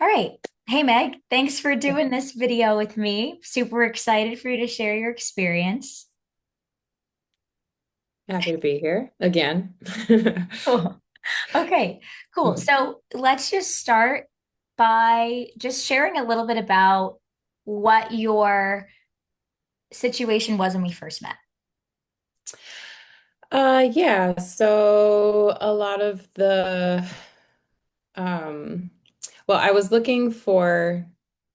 All right. Hey, Meg, thanks for doing this video with me. Super excited for you to share your experience. Happy to be here again. Cool. Okay, cool. So let's just start by just sharing a little bit about what your situation was when we first met. Yeah, so a lot of um, I was looking for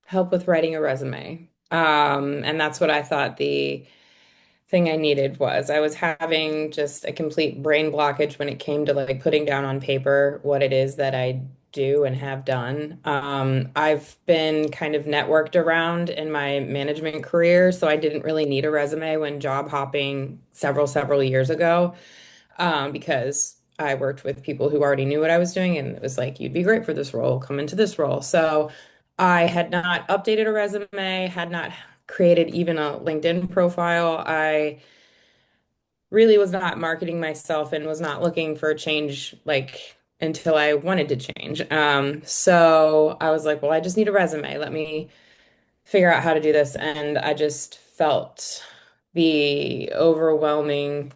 help with writing a resume. And that's what I thought the thing I needed was. I was having just a complete brain blockage when it came to like putting down on paper what it is that I do and have done. I've been kind of networked around in my management career, so I didn't really need a resume when job hopping several years ago, because I worked with people who already knew what I was doing, and it was like, you'd be great for this role, come into this role. So I had not updated a resume, had not created even a LinkedIn profile. I really was not marketing myself and was not looking for a change like until I wanted to change. So I was like, well, I just need a resume. Let me figure out how to do this. And I just felt the overwhelming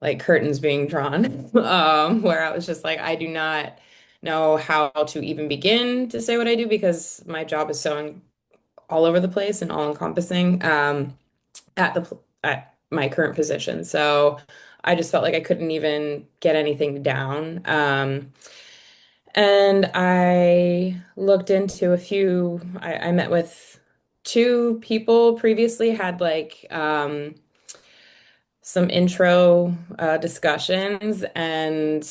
like curtains being drawn, where I was just like, I do not know how to even begin to say what I do because my job is so all over the place and all encompassing. At my current position. So I just felt like I couldn't even get anything down. And I looked into I met with two people previously, had like some intro discussions, and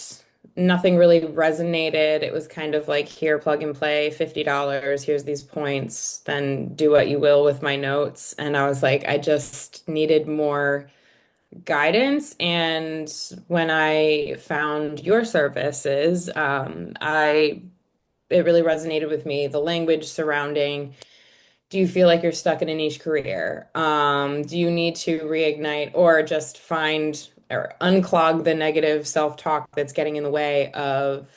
nothing really resonated. It was kind of like, here, plug and play, $50, here's these points, then do what you will with my notes. And I was like, I just needed more guidance. And when I found your services, it really resonated with me. The language surrounding, do you feel like you're stuck in a niche career? Do you need to reignite or just find or unclog the negative self-talk that's getting in the way of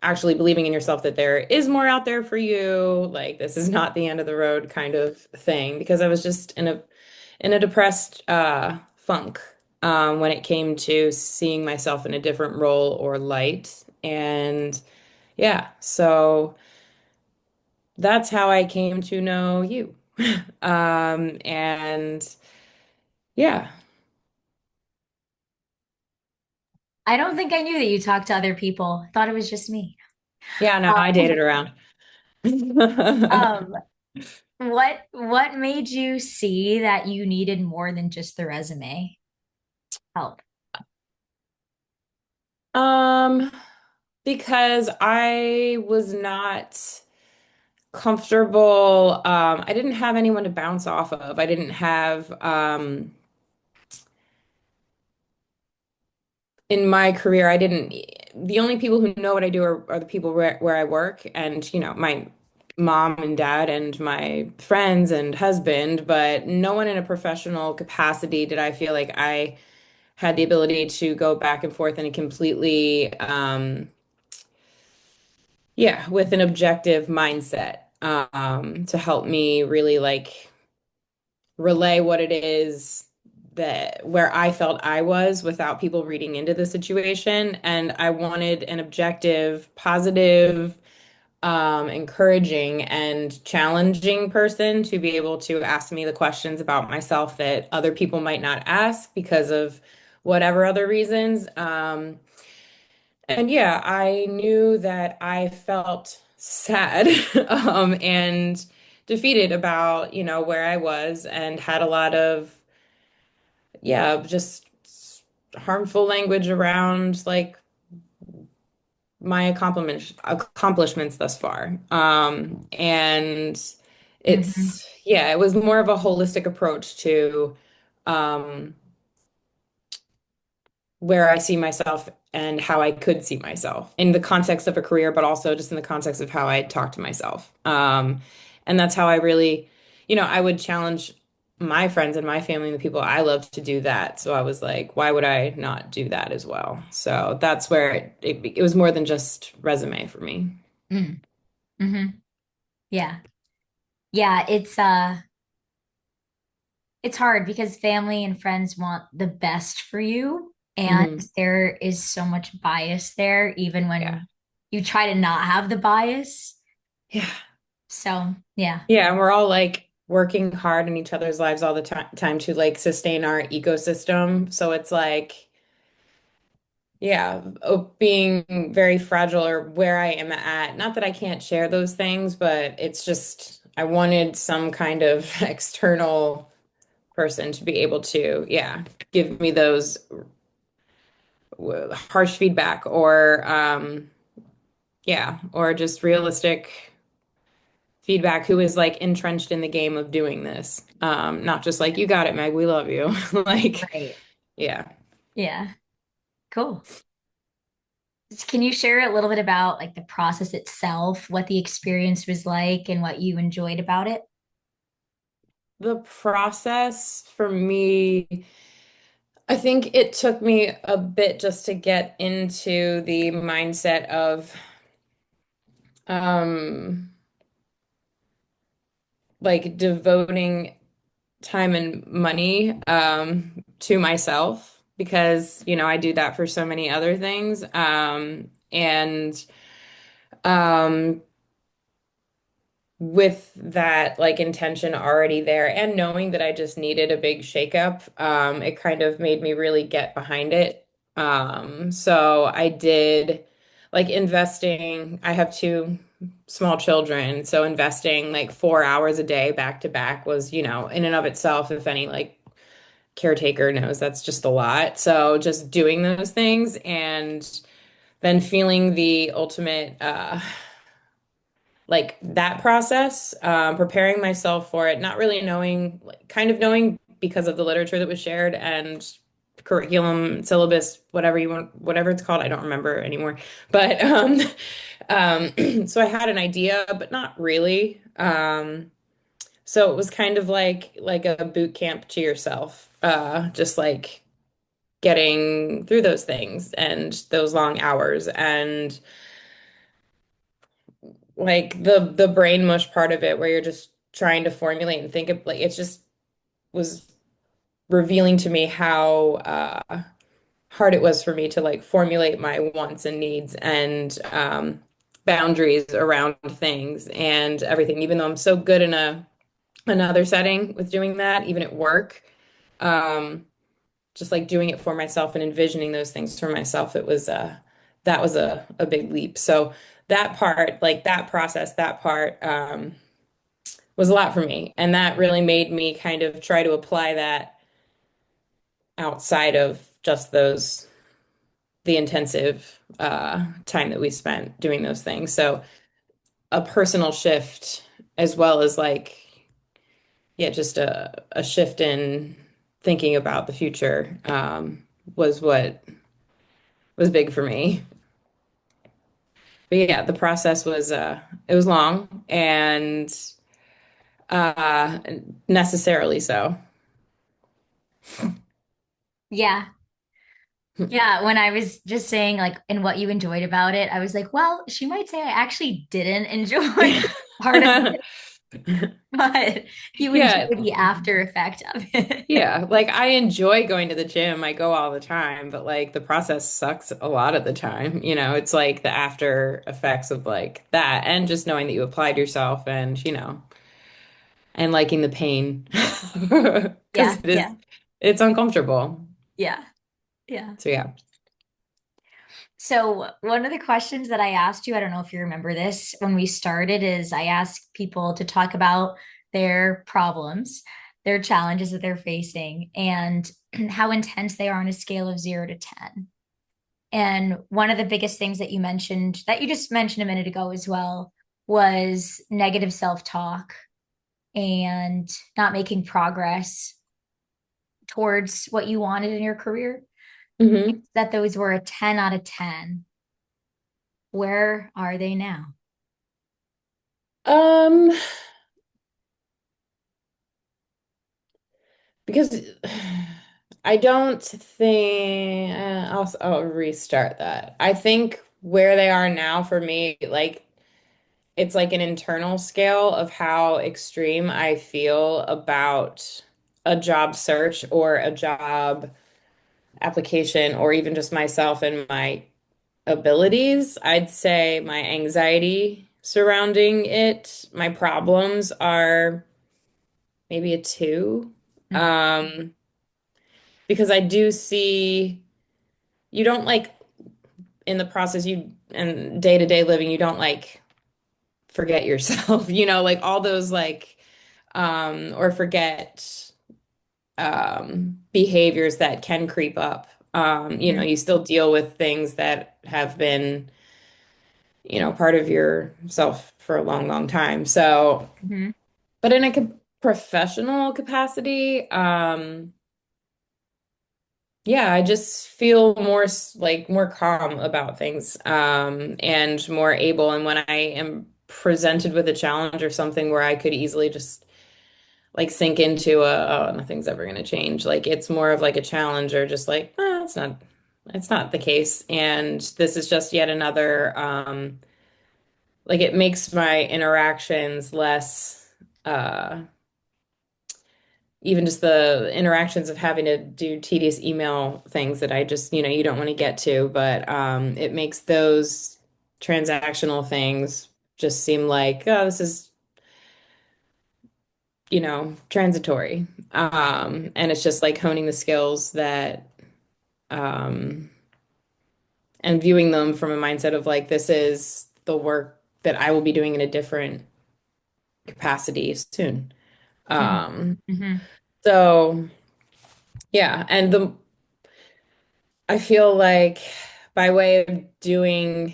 actually believing in yourself that there is more out there for you? Like, this is not the end of the road kind of thing. Because I was just in a depressed funk, when it came to seeing myself in a different role or light. And yeah, so that's how I came to know you. And yeah, I don't think I knew that you talked to other people. I thought it was just me. yeah, no, I dated around. Um, what made you see that you needed more than just the resume help? Um, because I was not comfortable. I didn't have anyone to bounce off of. I didn't have, in my career, the only people who know what I do are the people where I work, and, my mom and dad and my friends and husband, but no one in a professional capacity did I feel like I had the ability to go back and forth in a completely, yeah, with an objective mindset, to help me really like relay what it is that where I felt I was without people reading into the situation. And I wanted an objective, positive, encouraging and challenging person to be able to ask me the questions about myself that other people might not ask because of whatever other reasons. And yeah, I knew that I felt sad, and defeated about, where I was, and had a lot of, yeah, just harmful language around like my accomplishments thus far. And Mhm. yeah, it was more of a holistic approach to, um, where I see myself and how I could see myself in the context of a career, but also just in the context of how I talk to myself. And that's how I really, I would challenge my friends and my family and the people I love to do that. So I was like, why would I not do that as well? So that's where it was more than just resume for me. Mm. Hmm. Yeah. Yeah, it's hard because family and friends want the best for you, and Hmm. there is so much bias there, even Yeah. when you try to not have the bias. Yeah. So, yeah, Yeah, and we're all like working hard in each other's lives all the time to like sustain our ecosystem. So it's like, yeah, being very fragile or where I am at. Not that I can't share those things, but it's just I wanted some kind of external person to be able to, yeah, give me those harsh feedback or yeah, or just realistic feedback who is like entrenched in the game of doing this. Not just like, you got it, Meg, we love you. Like, right. yeah. Yeah, cool. Can you share a little bit about like the process itself, what the experience was like and what you enjoyed about it? The process for me, I think it took me a bit just to get into the mindset of um like devoting time and money to myself because, I do that for so many other things. And um with that like intention already there and knowing that I just needed a big shakeup, it kind of made me really get behind it. So I did like investing. I have two small children, so investing like 4 hours a day back to back was, in and of itself, if any like caretaker knows, that's just a lot. So just doing those things and then feeling the ultimate like that process, preparing myself for it, not really knowing, like, kind of knowing because of the literature that was shared and curriculum, syllabus, whatever you want, whatever it's called, I don't remember anymore. But so I had an idea, but not really. So it was kind of like a boot camp to yourself, just like getting through those things and those long hours and like the brain mush part of it where you're just trying to formulate and think of like it just was revealing to me how hard it was for me to like formulate my wants and needs and boundaries around things and everything, even though I'm so good in a another setting with doing that, even at work. um just like doing it for myself and envisioning those things for myself, it was that was a big leap. So that part, like that process, that part was a lot for me. And that really made me kind of try to apply that outside of just the intensive time that we spent doing those things. So a personal shift as well as like, yeah, just a shift in thinking about the future was what was big for me. But yeah, the process was it was long and uh necessarily so. Yeah. Yeah, when I was just saying like and what you enjoyed about it, I was like, well, she might say I actually didn't enjoy Yeah. part of it, but you enjoy Yeah. the after effect of it. Yeah, like I enjoy going to the gym. I go all the time, but like the process sucks a lot of the time. It's like the after effects of like that and just knowing that you applied yourself and, and liking the pain because Yeah, yeah, it's uncomfortable. yeah, yeah. So yeah. So one of the questions that I asked you, I don't know if you remember this, when we started, is I asked people to talk about their problems, their challenges that they're facing, and how intense they are on a scale of 0 to 10. And one of the biggest things that you mentioned, that you just mentioned a minute ago as well, was negative self-talk and not making progress towards what you wanted in your career. Hmm. That those were a 10 out of 10. Where are they now? Um, because I don't think I'll restart that. I think where they are now for me, like it's like an internal scale of how extreme I feel about a job search or a job application or even just myself and my abilities. I'd say my anxiety surrounding it, my problems are maybe a two. Mhm. Um, because I do see you don't like in the process you and day-to-day living, you don't like forget yourself, like all those like or forget behaviors that can creep up. Mhm. You still deal with things that have been, part of yourself for a long, long time. So, Mhm. but in a professional capacity, yeah, I just feel more like more calm about things, and more able. And when I am presented with a challenge or something where I could easily just like sink into oh, nothing's ever going to change. Like it's more of like a challenge or just like, it's not the case. And this is just yet another, like it makes my interactions less, uh, even just the interactions of having to do tedious email things that I just, you don't want to get to, but it makes those transactional things just seem like, oh, this is, transitory. And it's just like honing the skills that, um, and viewing them from a mindset of like, this is the work that I will be doing in a different capacity soon. Mhm. Um, Mhm. so yeah, and I feel like by way of doing,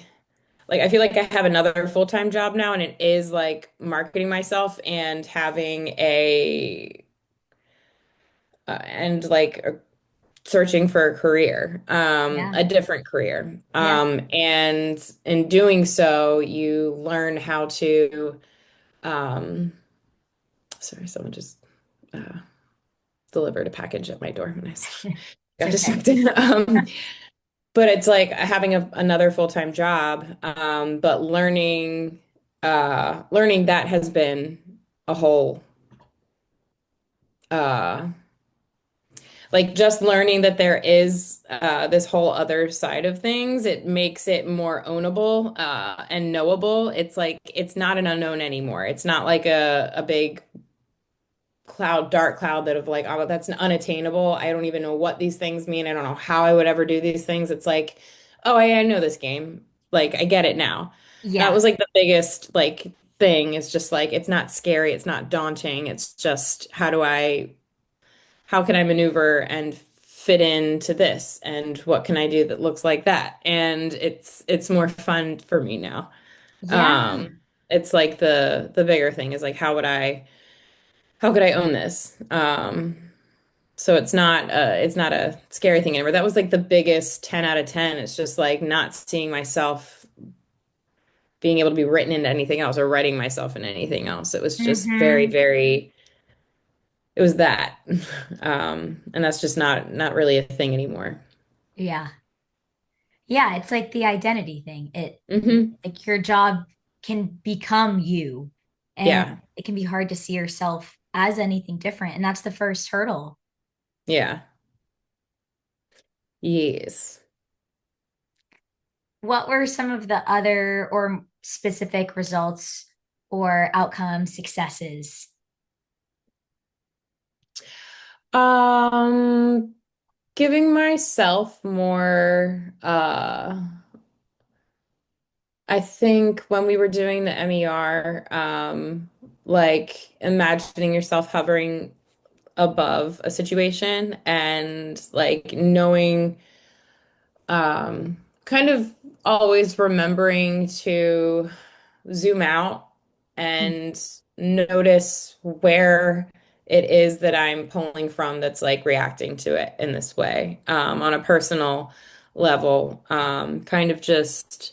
like, I feel like I have another full-time job now, and it is like marketing myself and having and like searching for a career, Yeah. a different career. Yeah. And in doing so, you learn how to, um, sorry, someone just uh, delivered a package at my door when I It's got okay. distracted. But it's like having another full-time job, but learning that has been a whole, uh, like just learning that there is this whole other side of things, it makes it more ownable and knowable. It's like it's not an unknown anymore. It's not like a big cloud, dark cloud that of like, oh, that's unattainable. I don't even know what these things mean. I don't know how I would ever do these things. It's like, oh, I know this game. Like I get it now. That Yeah. was like the biggest like thing. It's just like it's not scary, it's not daunting. It's just how can I maneuver and fit into this? And what can I do that looks like that? And it's more fun for me now. Yeah. Um, it's like the bigger thing is like how could I own this? So it's not a scary thing anymore. That was like the biggest 10 out of 10. It's just like not seeing myself being able to be written into anything else or writing myself in anything else. It was just very, Mhm. very, it was that. And that's just not really a thing anymore. Yeah. Yeah, it's like the identity thing. Hmm. Like your job can become you, and Yeah. it can be hard to see yourself as anything different. And that's the first hurdle. Yeah. Yes. What were some of the other or specific results or outcome successes? Um, Giving myself more, I think when we were doing the MER, like imagining yourself hovering above a situation and like knowing, kind of always remembering to zoom out and notice where it is that I'm pulling from that's like reacting to it in this way, on a personal level, kind of just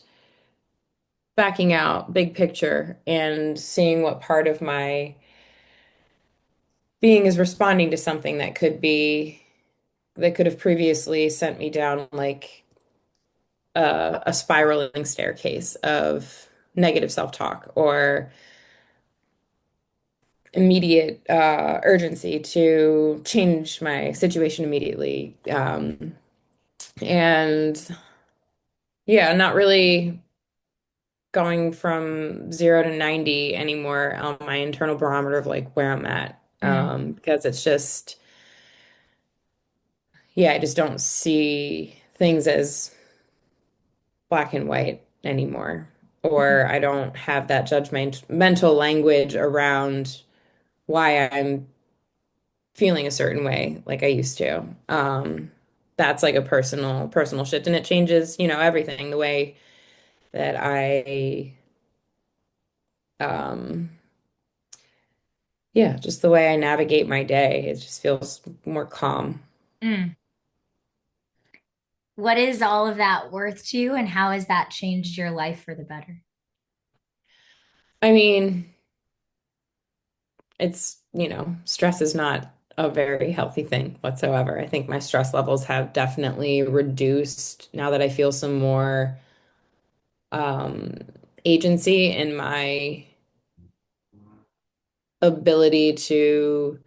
backing out big picture and seeing what part of my being is responding to something that could have previously sent me down like a spiraling staircase of negative self-talk or immediate urgency to change my situation immediately. And yeah, not really going from 0 to 90 anymore on my internal barometer of like where I'm at. Mm, Because it's just, yeah, I just don't see things as black and white anymore. mm, Or I don't have that judgmental language around why I'm feeling a certain way like I used to. That's like a personal shift, and it changes, everything. The way that um, yeah, just the way I navigate my day. It just feels more calm. mm. What is all of that worth to you, and how has that changed your life for the better? I mean, stress is not a very healthy thing whatsoever. I think my stress levels have definitely reduced now that I feel some more um, agency in my ability to,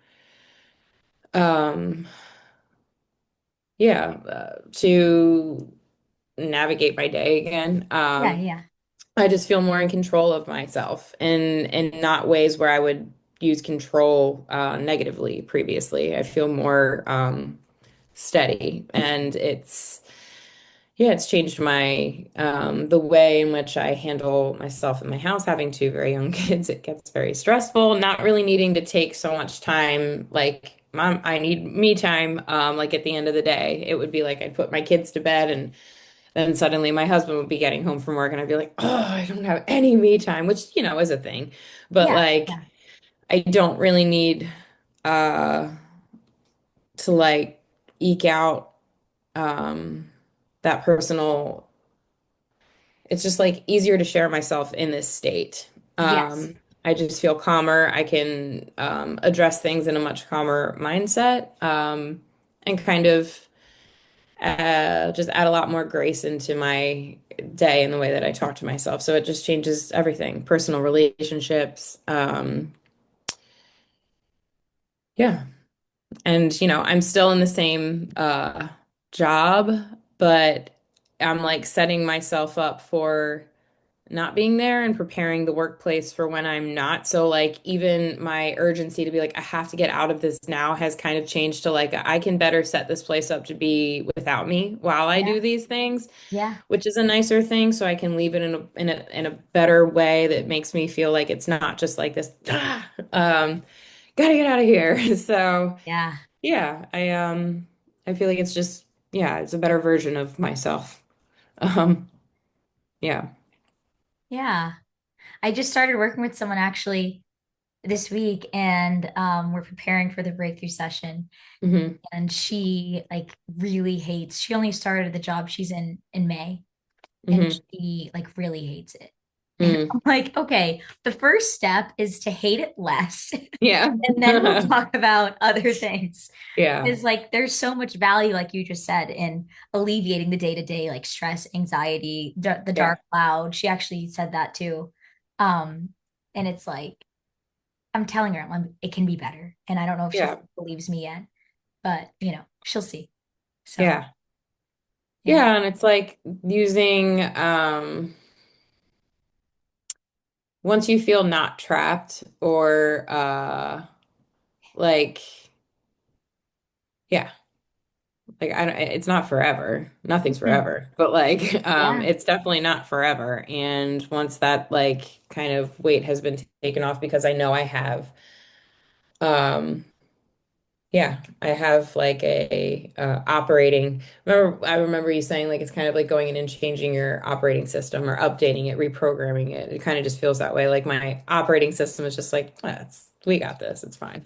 um, yeah, to navigate my day again. Yeah, yeah. I just feel more in control of myself in not ways where I would use control negatively previously. I feel more steady, and it's changed my the way in which I handle myself in my house. Having two very young kids, it gets very stressful. Not really needing to take so much time, like mom, I need me time. Like at the end of the day, it would be like I'd put my kids to bed, and then suddenly my husband would be getting home from work, and I'd be like, oh, I don't have any me time, which is a thing, but Yeah, like yeah. I don't really need uh to like eke out um that personal. It's just like easier to share myself in this state. Yes. I just feel calmer. I can address things in a much calmer mindset, and kind of just add a lot more grace into my day and the way that I talk to myself. So it just changes everything, personal relationships. Yeah. And, I'm still in the same job, but I'm like setting myself up for not being there and preparing the workplace for when I'm not. So like even my urgency to be like, I have to get out of this now has kind of changed to like I can better set this place up to be without me while I Yeah, do these things, yeah, which is a nicer thing. So I can leave it in a better way that makes me feel like it's not just like this, gotta get out of here. So yeah, yeah, I feel like it's just yeah, it's a better version of myself. Um, yeah. yeah. I just started working with someone actually this week, and we're preparing for the breakthrough session. Hmm. And she like really hates. She only started the job she's in May, and Hmm. she like really hates it. And Mm. I'm like, okay, the first step is to hate it less, Yeah. and then we'll talk about other things. Yeah. Is like there's so much value, like you just said, in alleviating the day-to-day like stress, anxiety, the Yeah. dark cloud. She actually said that too. Um, and it's like I'm telling her it can be better. And I don't know if she Yeah. believes me yet, but she'll see. So Yeah. yeah. Yeah. And it's like using, once you feel not trapped or, like, yeah, like I don't, it's not forever. Nothing's Mm. forever, but like, Yeah. it's definitely not forever. And once that like kind of weight has been taken off, because I know I have, um, yeah, I have like a operating. I remember you saying like it's kind of like going in and changing your operating system or updating it, reprogramming it. It kind of just feels that way. Like my operating system is just like, we got this, it's fine.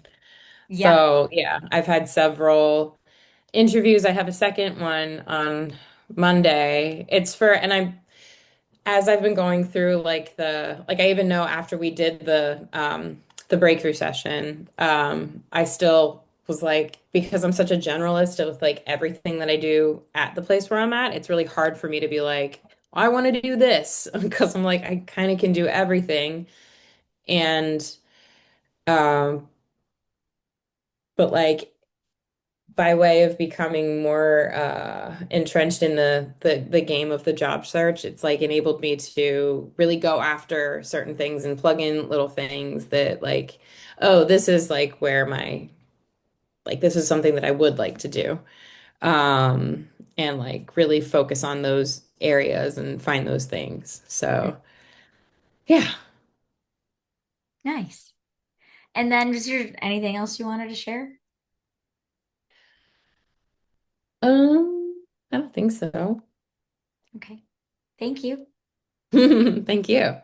Yep. So yeah, I've had several interviews. I have a second one on Monday. It's for, and I'm as I've been going through like I even know after we did the breakthrough session, I still was like, because I'm such a generalist with like everything that I do at the place where I'm at, it's really hard for me to be like, I want to do this because I'm like, I kind of can do everything. And, um, but like by way of becoming more entrenched in the game of the job search, it's like enabled me to really go after certain things and plug in little things that like, oh, this is like where my like this is something that I would like to do. Um, and like really focus on those areas and find those things. Mm, So, yeah. nice. And then was there anything else you wanted to share? I don't think so. Okay. Thank you. Thank you.